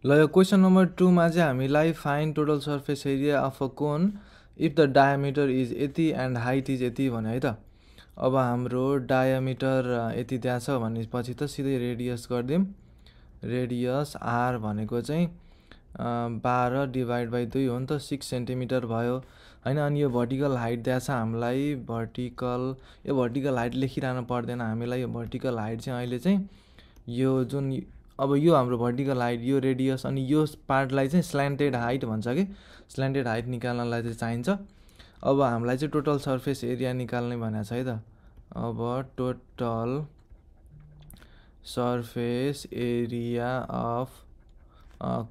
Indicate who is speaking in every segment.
Speaker 1: ल यो question number 2 मा चाहिँ हामीलाई find total surface area of a cone if the diameter is यति एन्ड हाइट इज यति भने है त। अब हाम्रो डायमिटर यति त्यहाँ छ भनेपछि त सिधै रेडियस गरिदिउँ। रेडियस आर भनेको चाहिँ 12 डिभाइड बाई 2 हो नि त, 6 सेन्टिमिटर भयो होइन। अनि यो भर्टिकल हाइट त्यहाँ छ हामीलाई, यो भर्टिकल हाइट लेखिरहनु पर्दैन हामीलाई। यो भर्टिकल हाइट चाहिँ अहिले चाहिँ यो जुन अब यो हाम्रो भर्टिकल हाइट, यो रेडियस, अनि यो पार्टलाई चाहिँ स्ल्यान्टेड हाइट भन्छ कि। स्ल्यान्टेड हाइट निकाल्नलाई चाहिँ चाहिन्छ। अब हामीलाई चाहिँ टोटल सर्फेस एरिया निकाल्ने भनेको छ है त। अब टोटल सर्फेस एरिया अफ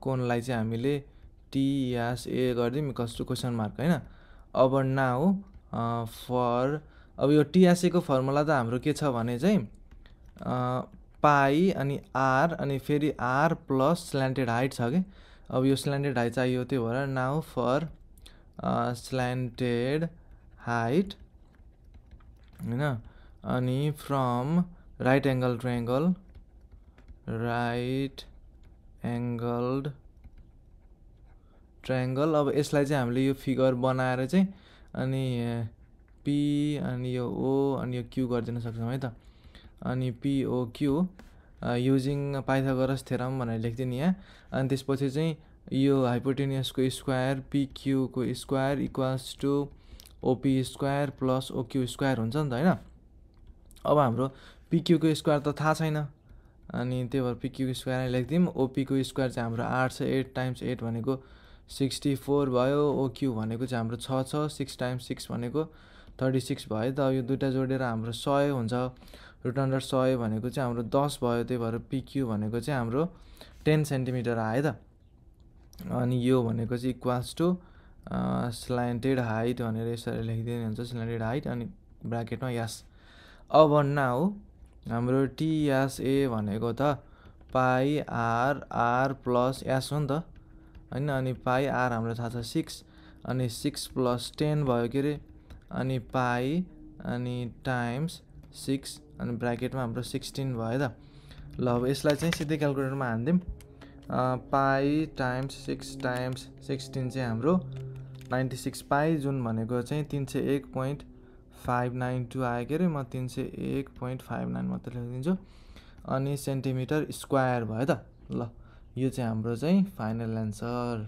Speaker 1: कोनलाई चाहिँ हामीले टिएसए गरिदिउँ इक्वल्स टु क्वेसन मार्क होइन। अब नाउ फर अब यो टिएसएको फर्मुला त हाम्रो के छ भने चाहिँ पाई अनि आर अनि फेरि आर प्लस स्ल्यान्टेड हाइट छ कि। अब यो स्ल्यान्टेड हाइट चाहियो, त्यो भएर नाउ फर स्ल्यान्टेड हाइट होइन। अनि फ्रम राइट एङ्गल ट्रायङ्गल अब यसलाई चाहिँ हामीले यो फिगर बनाएर चाहिँ अनि पी अनि यो ओ अनि यो क्यू गरिदिन सक्छौँ है त। अनि पिओक्यू युजिङ पाइथागोरस थ्योरम भनेर लेखिदिने यहाँ। अनि त्यसपछि चाहिँ यो हाइपोटेनियसको स्क्वायर पिक्यूको square equals to OP square plus OQ square हुन्छ नि त होइन। अब हाम्रो पिक्यूको स्क्वायर त थाहा छैन, अनि त्यही भएर पिक्यूको स्क्वायर लेखिदिउँ। ओपीको स्क्वायर चाहिँ हाम्रो 8 छ, 8 टाइम्स 8 भनेको 64 भयो। ओक्यू भनेको चाहिँ हाम्रो 6 छ, 6 टाइम्स 6 भनेको 36 भयो त। यो दुइटा जोडेर हाम्रो 100 हुन्छ। √100 भनेको चाहिँ हाम्रो 10 भयो। त्यही भएर पिक्यू भनेको चाहिँ हाम्रो 10 सेन्टिमिटर आयो त। अनि यो भनेको चाहिँ इक्वल्स टु स्ल्यान्टेड हाइट भनेर यसरी लेखिदिनु हुन्छ, स्ल्यान्टेड हाइट अनि ब्राकेटमा यस। अब नाउ हाम्रो टिएसए भनेको त पाई आर प्लस एस हो नि त होइन। अनि पाई आर हाम्रो थाहा छ 6 अनि 6 प्लस 10 भयो के अरे, अनि पाई अनि टाइम्स 6 अनि ब्राकेटमा हाम्रो 16 भयो त। ल अब यसलाई चाहिँ सिधै क्यालकुलेटरमा हानिदिउँ। पाई टाइम्स 6 टाइम्स 16 चाहिँ हाम्रो 96 पाई, जुन भनेको चाहिँ 301.592 आयो के अरे। म 301.59 मात्रै लेखिदिन्छु। अनि सेन्टिमिटर स्क्वायर भयो त। ल यो चाहिँ हाम्रो चाहिँ फाइनल एन्सर।